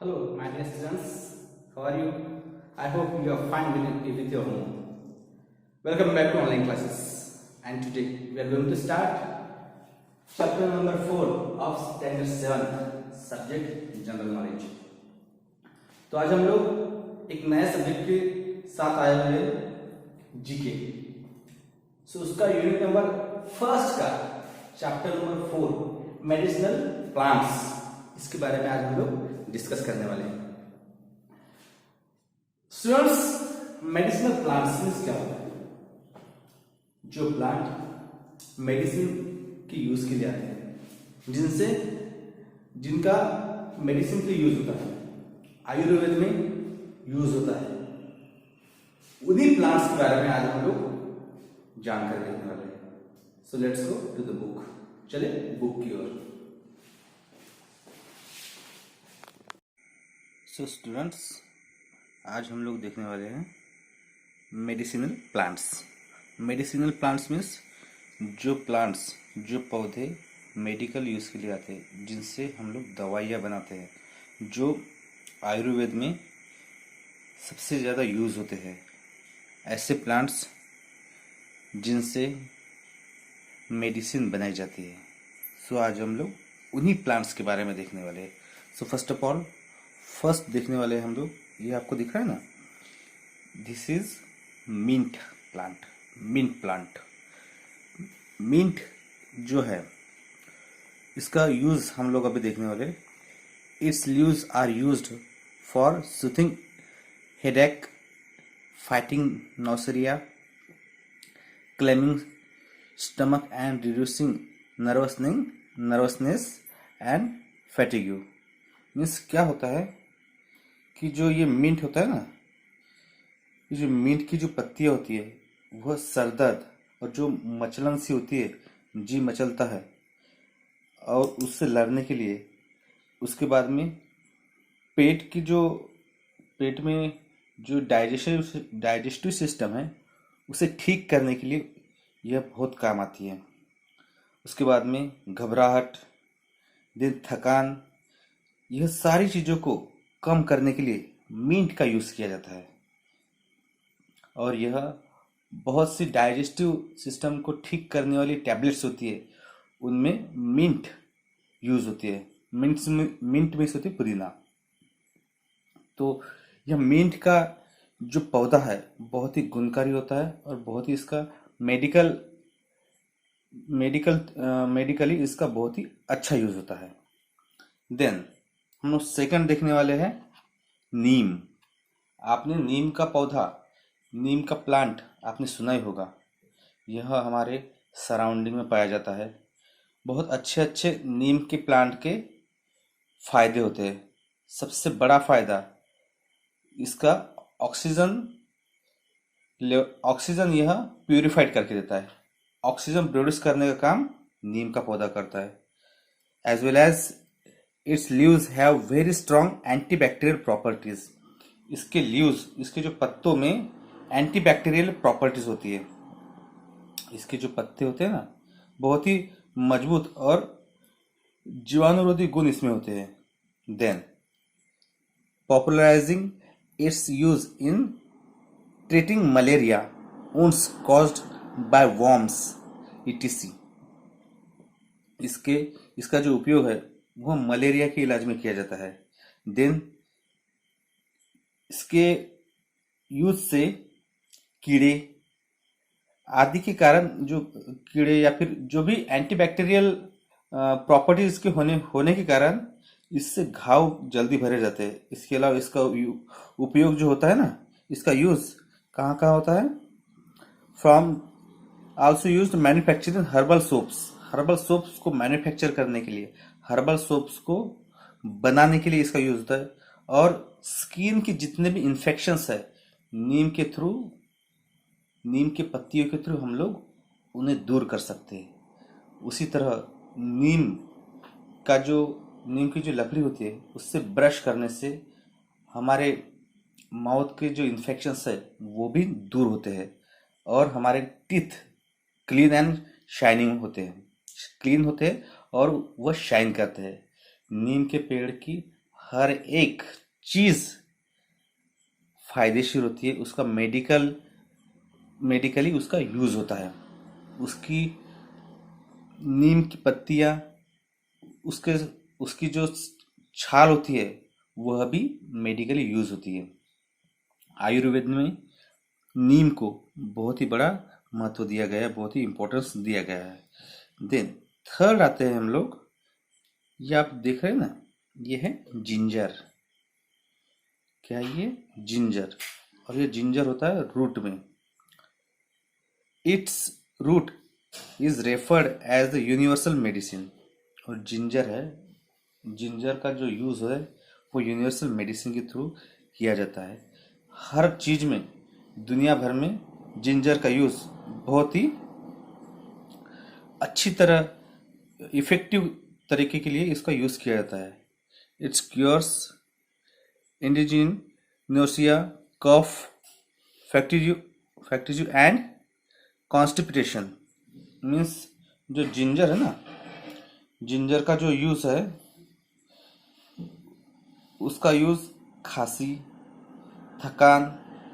Hello, my dear students. How are you? I hope you are fine with your home. Welcome back to online classes. And today we are going to start chapter number 4 of standard 7 subject general knowledge. तो आज हम लोग एक नए subject के साथ आए हुए हैं जीके। सो उसका यूनिट नंबर फर्स्ट का चैप्टर नंबर 4 मेडिसिनल प्लांट्स, इसके बारे में आज हम लोग डिस्कस करने वाले हैं। स्टूडेंट्स, मेडिसिनल प्लांट्स मींस क्या होता है? जो प्लांट मेडिसिन के यूज के लिए आते हैं, जिनका मेडिसिन के यूज होता है, आयुर्वेद में यूज होता है, उन्हीं प्लांट्स के बारे में आज हम लोग जानकारी देखने वाले हैं। So let's go to the book. चले बुक की ओर। सो स्टूडेंट्स, आज हम लोग देखने वाले हैं medicinal plants. Medicinal plants means जो पौधे मेडिकल यूज़ के लिए आते हैं, जिनसे हम लोग दवाइयाँ बनाते हैं, जो आयुर्वेद में सबसे ज़्यादा यूज़ होते हैं, ऐसे प्लांट्स जिनसे मेडिसिन बनाई जाती है। सो आज हम लोग उन्हीं प्लांट्स के बारे में देखने वाले हैं। सो फर्स्ट देखने वाले हम लोग, ये आपको दिख रहा है ना, this is mint plant. Mint जो है, इसका यूज हम लोग अभी देखने वाले। Its leaves are used for soothing headache, fighting nausea, calming stomach and reducing nervousness and fatigue. Means क्या होता है कि जो ये मिंट होता है ना, ये जो मिंट की जो पत्तियां होती है, वह सर दर्द और जो मचलन सी होती है, जी मचलता है, और उससे लड़ने के लिए, उसके बाद में पेट में जो डाइजेस्टिव सिस्टम है, उसे ठीक करने के लिए यह बहुत काम आती है। उसके बाद में घबराहट, दिन थकान, यह सारी चीज़ों को कम करने के लिए मिंट का यूज़ किया जाता है। और यह बहुत सी डाइजेस्टिव सिस्टम को ठीक करने वाली टैबलेट्स होती है, उनमें मिंट यूज़ होती है। मिंट में होती है पुदीना। तो यह मिंट का जो पौधा है बहुत ही गुणकारी होता है, और बहुत ही इसका मेडिकली इसका बहुत ही अच्छा यूज होता है। देन हम लोग सेकंड देखने वाले हैं नीम। आपने नीम का प्लांट आपने सुना ही होगा। यह हमारे सराउंडिंग में पाया जाता है। बहुत अच्छे नीम के प्लांट के फायदे होते हैं। सबसे बड़ा फायदा इसका ऑक्सीजन यह प्यूरिफाइड करके देता है। ऑक्सीजन प्रोड्यूस करने का काम नीम का पौधा करता है। As well as its leaves have very strong antibacterial properties. इसके जो पत्तों में एंटीबैक्टीरियल प्रॉपर्टीज होती है। इसके जो पत्ते होते हैं ना, बहुत ही मजबूत और जीवाणुरोधी गुण इसमें होते हैं। Then popularising its use in treating malaria, wounds caused by worms etc। इसका जो उपयोग है वह मलेरिया के इलाज में किया जाता है। देन इसके यूज से कीड़े आदि के कारण, जो कीड़े या फिर जो भी एंटीबैक्टीरियल प्रॉपर्टीज इसके होने के कारण, इससे घाव जल्दी भरे जाते हैं। इसके अलावा इसका उपयोग जो होता है ना, इसका यूज कहाँ कहाँ होता है? From also used manufacturing herbal soaps को मैन्युफैक्चर करने के लिए, हर्बल सोप्स को बनाने के लिए इसका यूज होता है। और स्किन के जितने भी इन्फेक्शंस है, नीम के पत्तियों के थ्रू हम लोग उन्हें दूर कर सकते हैं। उसी तरह नीम की जो लकड़ी होती है, उससे ब्रश करने से हमारे माउथ के जो इन्फेक्शंस है वो भी दूर होते हैं, और हमारे टीथ क्लीन एंड शाइनिंग होते हैं, और वह शाइन करते हैं। नीम के पेड़ की हर एक चीज फायदेशीर होती है, उसका मेडिकली उसका यूज होता है। उसकी नीम की पत्तियां, उसके उसकी जो छाल होती है वह भी मेडिकली यूज होती है। आयुर्वेद में नीम को बहुत ही बड़ा महत्व दिया गया है, बहुत ही इंपॉर्टेंस दिया गया है। देन थर्ड आते हैं हम लोग, ये आप देख रहे हैं ना, ये है जिंजर। क्या है ये? जिंजर। और ये जिंजर होता है रूट में। Its root is referred as the universal medicine. और जिंजर है, जिंजर का जो यूज है वो यूनिवर्सल मेडिसिन के थ्रू किया जाता है। हर चीज में, दुनिया भर में जिंजर का यूज बहुत ही अच्छी तरह, इफेक्टिव तरीके के लिए इसका यूज किया जाता है। Its cures indigestion nausea, cough, fatigue and constipation. Means जो जिंजर है ना, जिंजर का जो यूज है, उसका यूज खांसी, थकान,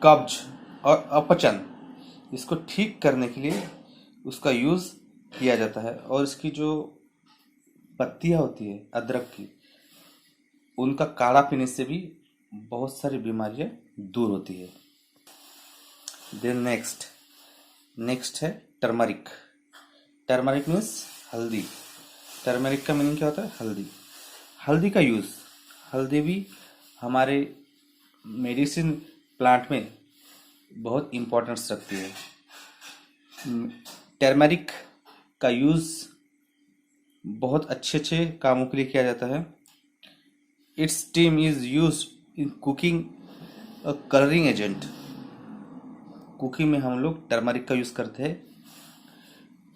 कब्ज और अपचन, इसको ठीक करने के लिए उसका यूज किया जाता है। और इसकी जो पत्तियां होती है अदरक की, उनका काढ़ा पीने से भी बहुत सारी बीमारियां दूर होती है। देन नेक्स्ट है टर्मरिक। टर्मरिक मीन्स हल्दी। टर्मरिक का मीनिंग क्या होता है? हल्दी। हल्दी का यूज, हल्दी भी हमारे मेडिसिन प्लांट में बहुत इम्पोर्टेंस रखती है। टर्मरिक का यूज बहुत अच्छे अच्छे कामों के लिए किया जाता है। It's steam is use in cooking a colouring agent. Cooking में हम लोग टर्मरिक का यूज करते हैं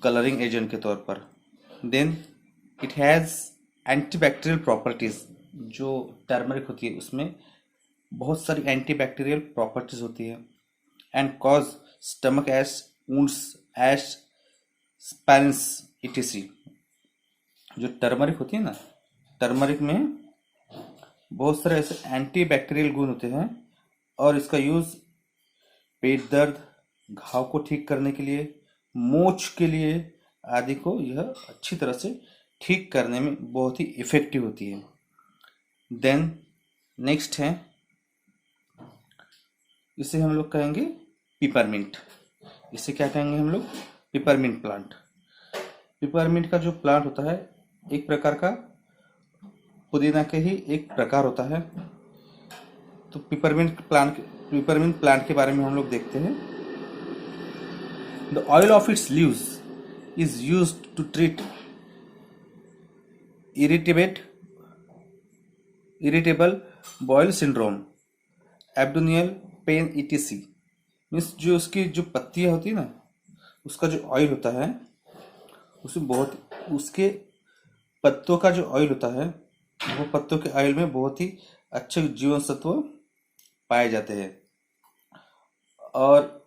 कलरिंग एजेंट के तौर पर। Then it has antibacterial properties. जो टर्मरिक होती है उसमें बहुत सारी एंटीबैक्टीरियल प्रॉपर्टीज होती है। And cause stomach ache, wounds, ache, sprains, etc. जो टर्मरिक होती है ना, टर्मरिक में बहुत सारे ऐसे एंटीबैक्टीरियल गुण होते हैं और इसका यूज पेट दर्द, घाव को ठीक करने के लिए, मोच के लिए आदि को यह अच्छी तरह से ठीक करने में बहुत ही इफेक्टिव होती है। देन नेक्स्ट है, इसे हम लोग कहेंगे पिपरमिंट। इसे क्या कहेंगे हम लोग? Peppermint plant. पिपरमिंट का जो प्लांट होता है, एक प्रकार का पुदीना के ही एक प्रकार होता है। तो पिपरमिंट प्लांट के बारे में हम लोग देखते हैं। The oil of its leaves is used to treat irritable bowel syndrome, abdominal pain, ETC. Means जो उसकी जो पत्तियां होती है ना, उसका जो ऑयल होता है, उसमें बहुत, उसके पत्तों का जो ऑयल होता है, वो पत्तों के ऑयल में बहुत ही अच्छे जीवन सत्व पाए जाते हैं। और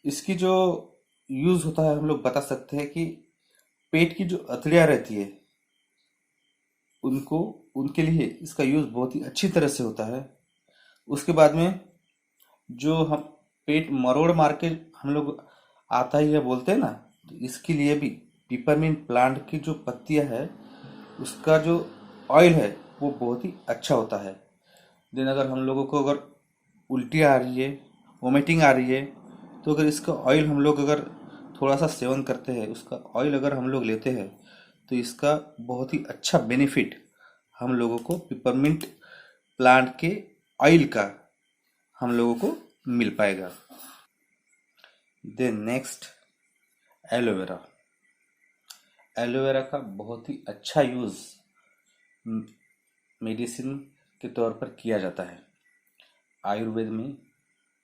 इसकी जो यूज होता है, हम लोग बता सकते हैं कि पेट की जो अतड़ियाँ रहती है उनको, उनके लिए इसका यूज बहुत ही अच्छी तरह से होता है। उसके बाद में जो हम पेट मरोड़ मार के हम लोग आता ही है बोलते हैं ना, तो इसके लिए भी पिपरमिंट प्लांट की जो पत्तियां है, उसका जो ऑयल है वो बहुत ही अच्छा होता है। देन अगर हम लोगों को अगर उल्टी आ रही है, वोमिटिंग आ रही है, तो अगर इसका ऑयल हम लोग अगर थोड़ा सा सेवन करते हैं, उसका ऑयल अगर हम लोग लेते हैं, तो इसका बहुत ही अच्छा बेनिफिट हम लोगों को पिपरमिंट प्लांट के ऑयल का हम लोगों को मिल पाएगा। Then next, aloe vera. एलोवेरा का बहुत ही अच्छा यूज मेडिसिन के तौर पर किया जाता है आयुर्वेद में,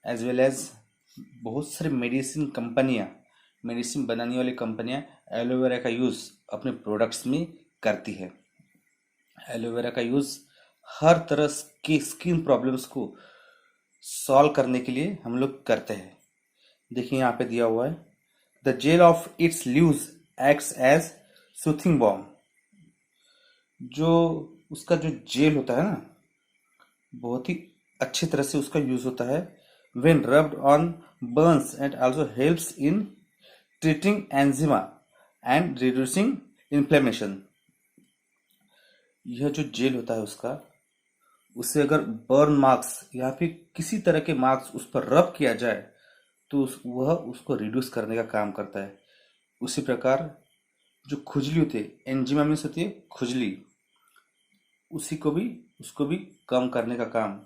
एज वेल एज बहुत सारी मेडिसिन बनाने वाली कंपनियां एलोवेरा का यूज अपने प्रोडक्ट्स में करती है। एलोवेरा का यूज हर तरह की स्किन प्रॉब्लम्स को सॉल्व करने के लिए हम लोग करते हैं। देखिए यहाँ पे दिया हुआ है, the gel of its leaves acts as soothing balm. जो उसका जो जेल होता है ना, बहुत ही अच्छी तरह से उसका यूज होता है। when rubbed on burns and also helps in treating eczema and reducing inflammation। यह जो जेल होता है उसका, उससे अगर बर्न मार्क्स या फिर किसी तरह के मार्क्स उस पर रब किया जाए तो वह उसको रिड्यूस करने का काम करता है। उसी प्रकार जो खुजली होती है, एंजिमा मीन्स होती है खुजली, उसको भी कम करने का काम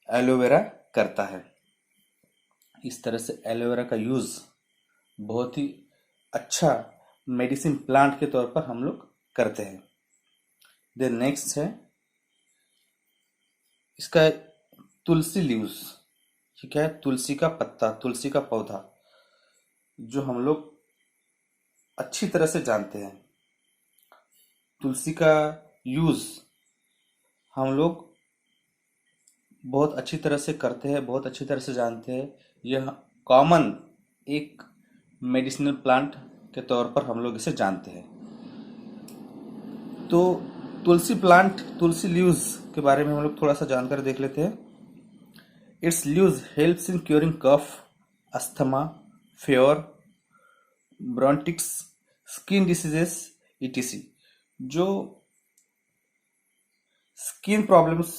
एलोवेरा करता है। इस तरह से एलोवेरा का यूज बहुत ही अच्छा मेडिसिन प्लांट के तौर पर हम लोग करते हैं। देन नेक्स्ट है इसका तुलसी लीव्स। ठीक है, तुलसी का पत्ता, तुलसी का पौधा, जो हम लोग अच्छी तरह से जानते हैं। तुलसी का यूज हम लोग बहुत अच्छी तरह से करते हैं, बहुत अच्छी तरह से जानते हैं। यह कॉमन एक मेडिसिनल प्लांट के तौर पर हम लोग इसे जानते हैं। तो तुलसी प्लांट, तुलसी लीव्स के बारे में हम लोग थोड़ा सा जानकर देख लेते हैं। Its leaves helps in curing cough, asthma, fever, bronchitis, skin diseases etc। जो स्किन प्रॉब्लम्स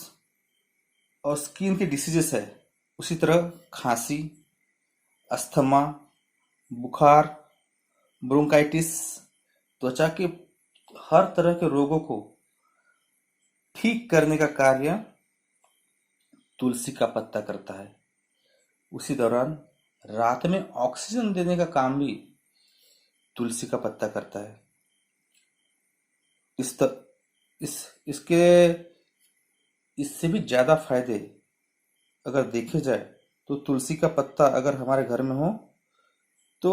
और स्किन के डिसीजेस है, उसी तरह खांसी, अस्थमा, बुखार, ब्रोंकाइटिस, त्वचा के हर तरह के रोगों को ठीक करने का कार्य तुलसी का पत्ता करता है। उसी दौरान रात में ऑक्सीजन देने का काम भी तुलसी का पत्ता करता है। इस त, इस इसके इससे भी ज्यादा फायदे अगर देखे जाए तो तुलसी का पत्ता अगर हमारे घर में हो तो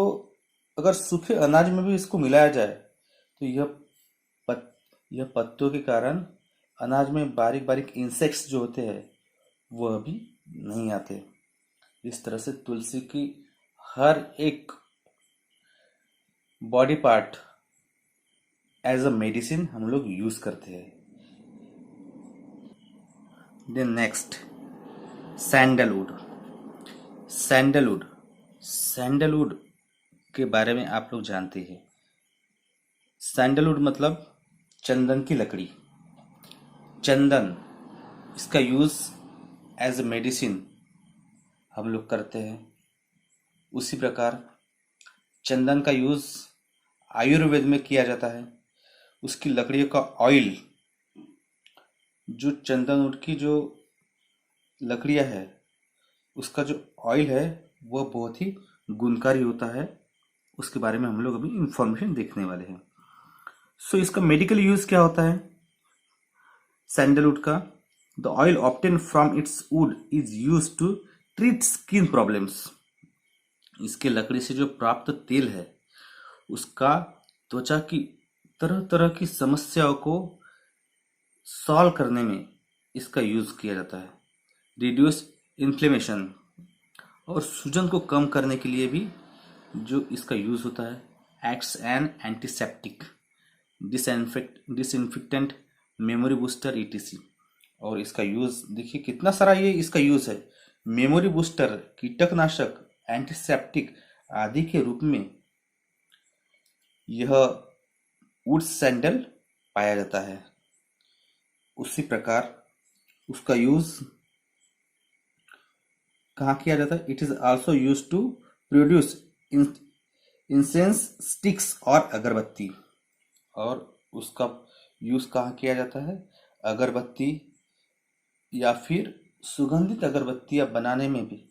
अगर सूखे अनाज में भी इसको मिलाया जाए तो यह पत्तों के कारण अनाज में बारीक बारीक इंसेक्ट्स जो होते हैं वह भी नहीं आते। इस तरह से तुलसी की हर एक body part as a medicine हम लोग यूज करते हैं। Then next sandalwood. Sandalwood sandalwood के बारे में आप लोग जानते हैं। सैंडलवुड मतलब चंदन की लकड़ी। चंदन, इसका यूज एज ए मेडिसिन हम लोग करते हैं। उसी प्रकार चंदन का यूज आयुर्वेद में किया जाता है। उसकी लकड़ियों का ऑयल, जो चंदनवुड की जो लकड़ियां है उसका जो ऑयल है वह बहुत ही गुणकारी होता है। उसके बारे में हम लोग अभी इंफॉर्मेशन देखने वाले हैं। सो इसका मेडिकल यूज क्या होता है सैंडलवुड का? The oil obtain from its wood is use to treat skin problems. इसके लकड़ी से जो प्राप्त तेल है उसका त्वचा की तरह तरह की समस्याओं को सॉल्व करने में इसका यूज किया जाता है। रिड्यूस इन्फ्लेमेशन और सूजन को कम करने के लिए भी जो इसका यूज होता है। Acts N antiseptic, disinfectant, memory booster etc। और इसका यूज देखिए कितना सारा ये इसका यूज है। मेमोरी बूस्टर, कीटकनाशक, एंटीसेप्टिक आदि के रूप में यह वुड सैंडल पाया जाता है। उसी प्रकार उसका यूज कहाँ किया जाता है? It is also use to produce incense sticks और अगरबत्ती। और उसका यूज कहाँ किया जाता है? अगरबत्ती या फिर सुगंधित अगरबत्तियां बनाने में भी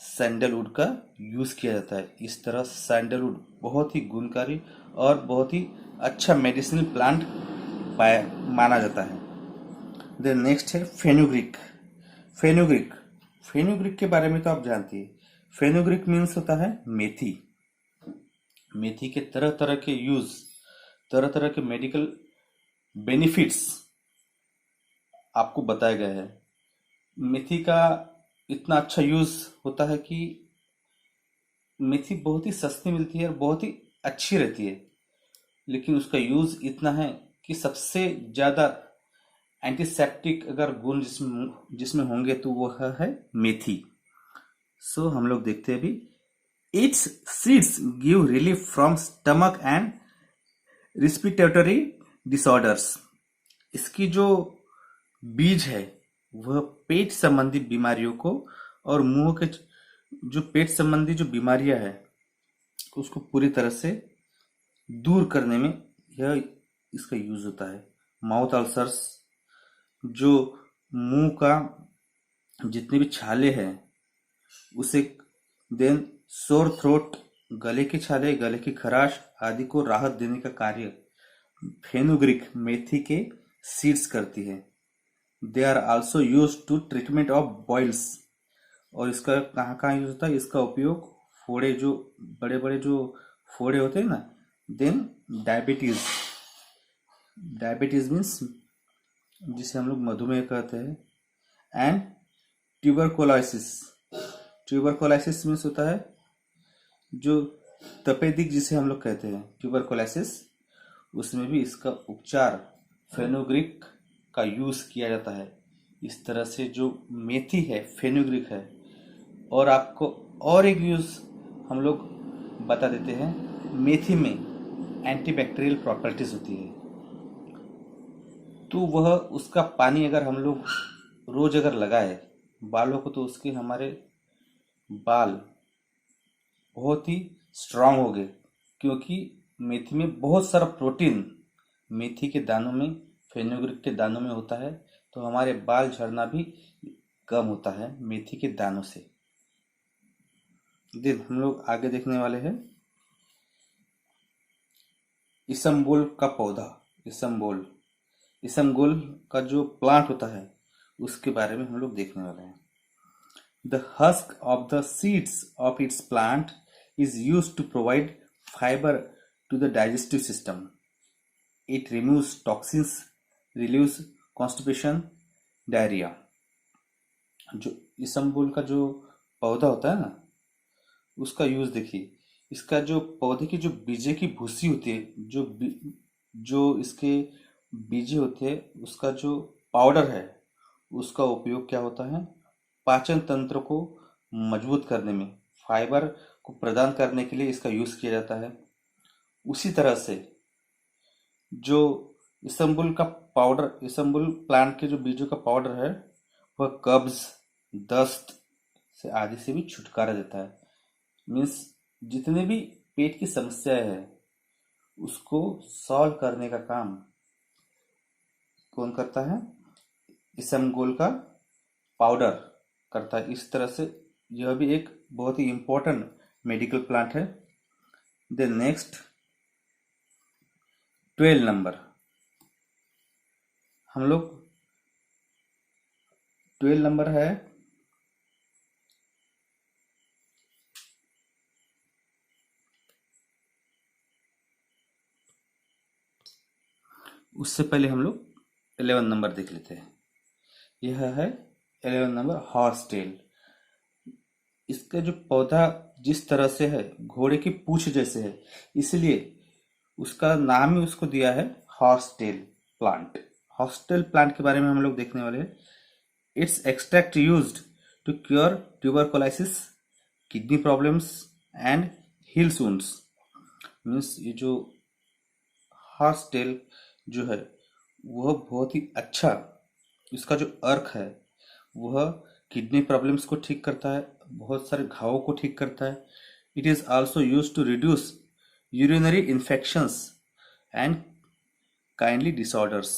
सैंडलवुड का यूज किया जाता है। इस तरह सैंडलवुड बहुत ही गुणकारी और बहुत ही अच्छा मेडिसिनल प्लांट माना जाता है। देन नेक्स्ट है फेनुग्रीक। फेनुग्रीक फेनुग्रीक के बारे में तो आप जानते हैं। फेनुग्रीक मीन्स होता है मेथी। मेथी के तरह तरह के यूज, तरह तरह के मेडिकल बेनिफिट्स आपको बताए गए हैं। मेथी का इतना अच्छा यूज होता है कि मेथी बहुत ही सस्ती मिलती है और बहुत ही अच्छी रहती है, लेकिन उसका यूज इतना है कि सबसे ज्यादा एंटीसेप्टिक अगर गुण जिसमें जिसमें होंगे तो वह है मेथी। सो हम लोग देखते हैं अभी। It's seeds give relief from stomach and respiratory disorders. इसकी जो बीज है वह पेट संबंधी बीमारियों को और मुंह के जो पेट संबंधी जो बीमारियां है उसको पूरी तरह से दूर करने में यह इसका यूज होता है। माउथ अल्सर्स, जो मुंह का जितने भी छाले हैं उसे, देन सोर थ्रोट, गले के छाले, गले की खराश आदि को राहत देने का कार्य फेनुग्रीक मेथी के सीड्स करती है। They are also use to treatment of boils. और इसका कहाँ कहाँ यूज होता है? इसका उपयोग फोड़े, जो बड़े बड़े जो फोड़े होते हैं ना, देन डायबिटीज, डायबिटीज मीन्स जिसे हम लोग मधुमेह कहते हैं, एंड ट्यूबरकोलाइसिस। ट्यूबरकोलाइसिस मीन्स होता है जो तपेदिक जिसे हम लोग कहते हैं, ट्यूबरकोलाइसिस, उसमें भी इसका उपचार फेनुग्रीक का यूज किया जाता है। इस तरह से जो मेथी है फेनुग्रीक है। और आपको और एक यूज हम लोग बता देते हैं, मेथी में एंटीबैक्टीरियल प्रॉपर्टीज होती है। तो वह उसका पानी अगर हम लोग रोज अगर लगाए बालों को, तो उसके हमारे बाल बहुत ही स्ट्रांग हो गए, क्योंकि मेथी में बहुत सारा प्रोटीन मेथी के दानों में, फेनुग्रीक के दानों में होता है। तो हमारे बाल झड़ना भी कम होता है मेथी के दानों से। दिन हम लोग आगे देखने वाले हैं इसबगोल का पौधा। इसबगोल का जो प्लांट होता है उसके बारे में हम लोग देखने वाले हैं। The husk of the seeds of its plant is used to provide fiber to the digestive system. It removes toxins, relieves constipation, diarrhea. जो इसबगोल का जो पौधा होता है ना, उसका यूज देखिए। इसका जो पौधे की जो बीजे की भूसी होती है, जो इसके बीजे होते हैं, उसका जो पाउडर है उसका उपयोग क्या होता है? पाचन तंत्र को मजबूत करने में, फाइबर को प्रदान करने के लिए इसका यूज किया जाता है। उसी तरह से जो इसबगोल का पाउडर, इसबगोल प्लांट के जो बीजों का पाउडर है, वह कब्ज, दस्त से आदि से भी छुटकारा देता है। मीन्स जितने भी पेट की समस्याएं है उसको सॉल्व करने का काम कौन करता है? इसबगोल का पाउडर करता है। इस तरह से यह भी एक बहुत ही इंपॉर्टेंट मेडिकल प्लांट है। देन नेक्स्ट 12 नंबर, हम लोग 12 नंबर है उससे पहले हम लोग 11 नंबर देख लेते हैं। यह है 11 नंबर हॉर्स टेल। इसका जो पौधा जिस तरह से है घोड़े की पूंछ जैसे है, इसलिए उसका नाम ही उसको दिया है horse tail plant. Horse tail plant के बारे में हम लोग देखने वाले हैं। Its extract used to cure tuberculosis, kidney problems and heal wounds. Means ये जो हॉर्स टेल जो है वह बहुत ही अच्छा, इसका जो अर्क है वह किडनी प्रॉब्लम्स को ठीक करता है, बहुत सारे घावों को ठीक करता है। It is also use to reduce urinary infections and kindly disorders.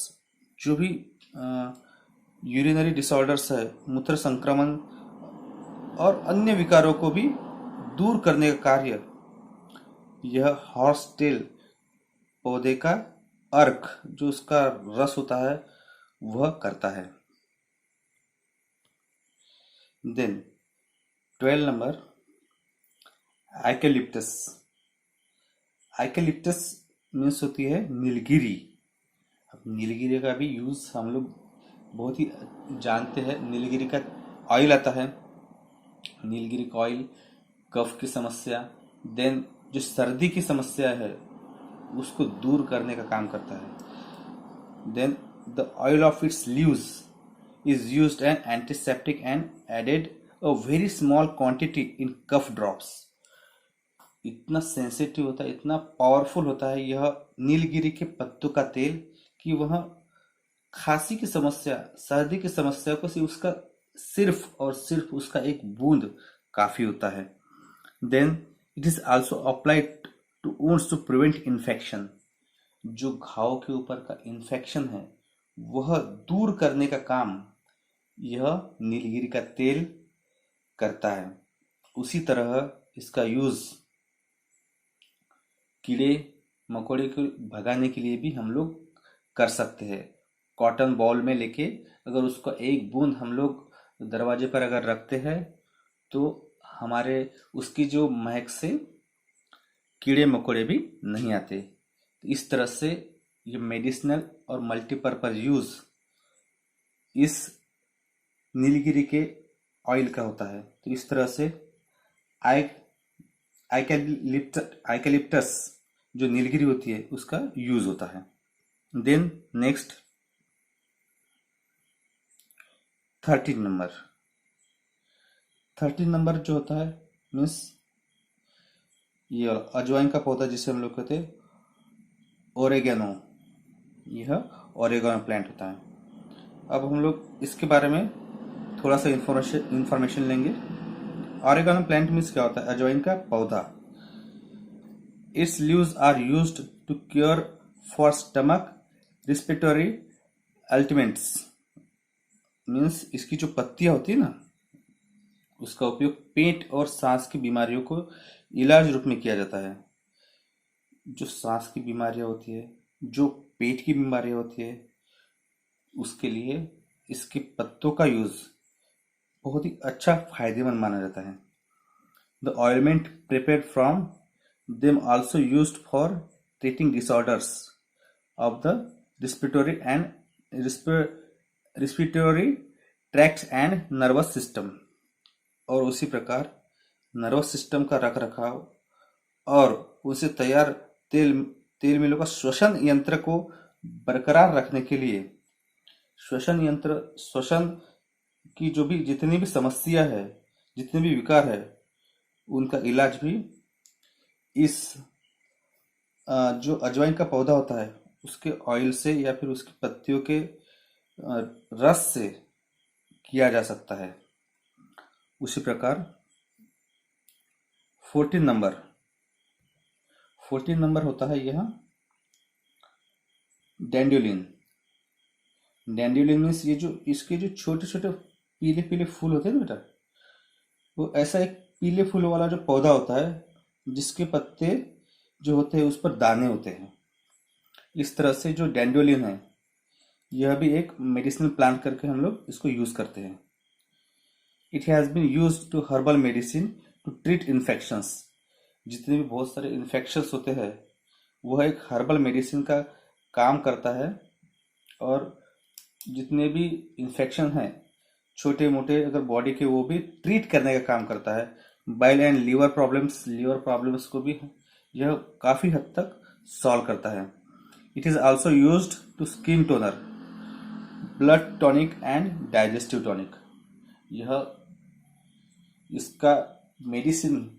जो भी यूरिनरी डिसऑर्डर्स है, मूत्र संक्रमण और अन्य विकारों को भी दूर करने का कार्य यह हॉर्स टेल पौधे का अर्क, जो उसका रस होता है, वह करता है। Then 12 number eucalyptus. Eucalyptus means होती है नीलगिरी। अब नीलगिरी का भी यूज हम लोग बहुत ही जानते हैं। नीलगिरी का ऑयल आता है, नीलगिरी का ऑयल कफ की समस्या, देन जो सर्दी की समस्या है उसको दूर करने का काम करता है। Then the oil of its leaves is used an antiseptic and added a very small quantity in cough drops. इतना सेंसिटिव होता है, इतना पावरफुल होता है यह नीलगिरी के पत्तों का तेल कि वह खांसी की समस्या, सर्दी की समस्या को सिर्फ और सिर्फ उसका एक बूंद काफी होता है. Then it is also applied to wounds to prevent infection. जो घाव के ऊपर का इन्फेक्शन है वह दूर करने का काम यह नीलगिरी का तेल करता है. उसी तरह इसका यूज कीड़े मकोड़े को भगाने के लिए भी हम लोग कर सकते हैं. कॉटन बॉल में लेके अगर उसका एक बूंद हम लोग दरवाजे पर अगर रखते हैं तो हमारे उसकी जो महक से कीड़े मकोड़े भी नहीं आते. इस तरह से ये मेडिसिनल और मल्टीपर्पज यूज इस नीलगिरी के ऑयल का होता है. तो इस तरह से आइकेलिप्टस जो नीलगिरी होती है उसका यूज होता है. देन नेक्स्ट 13 नंबर जो होता है मीन्स ये अजवाइन का पौधा जिसे हम लोग कहते हैं ओरेगेनो. यह ओरेगेनो प्लांट होता है. अब हम लोग इसके बारे में थोड़ा सा इंफॉर्मेशन लेंगे. ओरेगेनो प्लांट मीन्स क्या होता है? अजवाइन का पौधा. Its leaves are used to cure for stomach respiratory ailments. Means इसकी जो पत्तियां होती है ना उसका उपयोग पेट और सांस की बीमारियों को इलाज रूप में किया जाता है. जो सांस की बीमारियां होती है, जो पेट की बीमारियां होती है, उसके लिए इसके पत्तों का यूज बहुत ही अच्छा फायदेमंद माना जाता है. The ऑयलमेंट prepared from them also used for treating disorders of the respiratory tract and nervous system. और उसी प्रकार नर्वस सिस्टम का रख रखाव और उसे तैयार तेल मिलों का श्वसन यंत्र को बरकरार रखने के लिए श्वसन की जो भी जितनी भी समस्या है, जितने भी विकार है, उनका इलाज भी इस जो अजवाइन का पौधा होता है उसके ऑयल से या फिर उसकी पत्तियों के रस से किया जा सकता है. उसी प्रकार 14 नंबर होता है यह डैंड्योलिन. डैंड्योलिन मीन्स ये जो इसके जो छोटे छोटे पीले पीले फूल होते हैं ना बेटा, वो ऐसा एक पीले फूल वाला जो पौधा होता है जिसके पत्ते जो होते हैं उस पर दाने होते हैं. इस तरह से जो डैंड्योलिन है यह भी एक मेडिसिनल प्लांट करके हम लोग इसको यूज करते हैं. It has been used to herbal medicine to treat infections. जितने भी बहुत सारे इन्फेक्शंस होते हैं वह एक हर्बल मेडिसिन का काम करता है. और जितने भी इन्फेक्शन हैं छोटे मोटे अगर बॉडी के, वो भी ट्रीट करने का काम करता है. बाइल एंड लीवर प्रॉब्लम्स को भी यह काफी हद तक सॉल्व करता है. It is also used to skin toner, blood tonic and digestive tonic. यह इसका मेडिसिन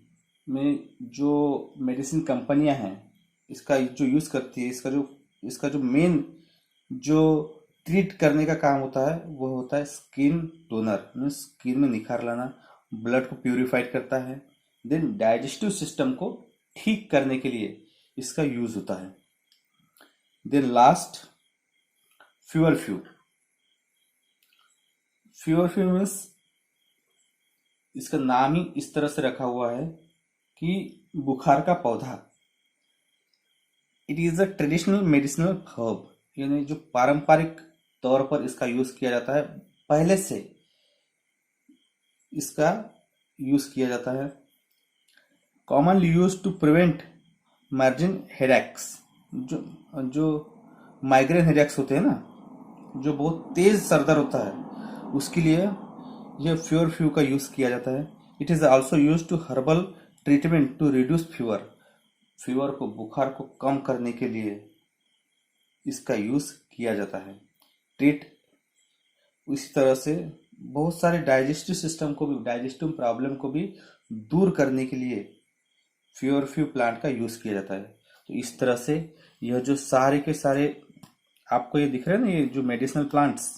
में जो मेडिसिन कंपनियां हैं इसका जो यूज करती है, इसका जो मेन जो ट्रीट करने का काम होता है वो होता है स्किन टोनर. मीन्स स्किन में निखार लाना, ब्लड को प्यूरिफाइड करता है. देन डाइजेस्टिव सिस्टम को ठीक करने के लिए इसका यूज होता है. देन लास्ट फ्यूअरफ्यू मीन्स इसका नाम ही इस तरह से रखा हुआ है कि बुखार का पौधा. It is a traditional medicinal herb. यानी जो पारंपरिक तौर पर इसका यूज किया जाता है, पहले से इसका यूज किया जाता है. Commonly use to prevent migraine headaches. जो माइग्रेन हेडेक्स होते हैं ना, जो बहुत तेज सरदर्द होता है, उसके लिए यह फ्यूअरफ्यू का यूज किया जाता है. It is also use to herbal treatment to reduce fever को, बुखार को कम करने के लिए इसका यूज किया जाता है. ट्रीट, इसी तरह से बहुत सारे डाइजेस्टिव सिस्टम को भी, डाइजेस्टिव प्रॉब्लम को भी दूर करने के लिए फ्यू प्लांट का यूज किया जाता है। तो इस तरह से यह जो सारे के सारे आपको ये दिख रहे हैं ना, ये जो मेडिसिनल प्लांट्स,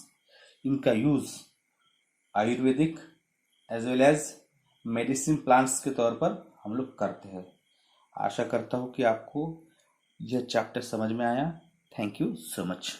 इनका use Ayurvedic as well as medicine plants के तौर पर हम लोग करते हैं। आशा करता हूँ कि आपको यह चैप्टर समझ में आया। Thank you so much.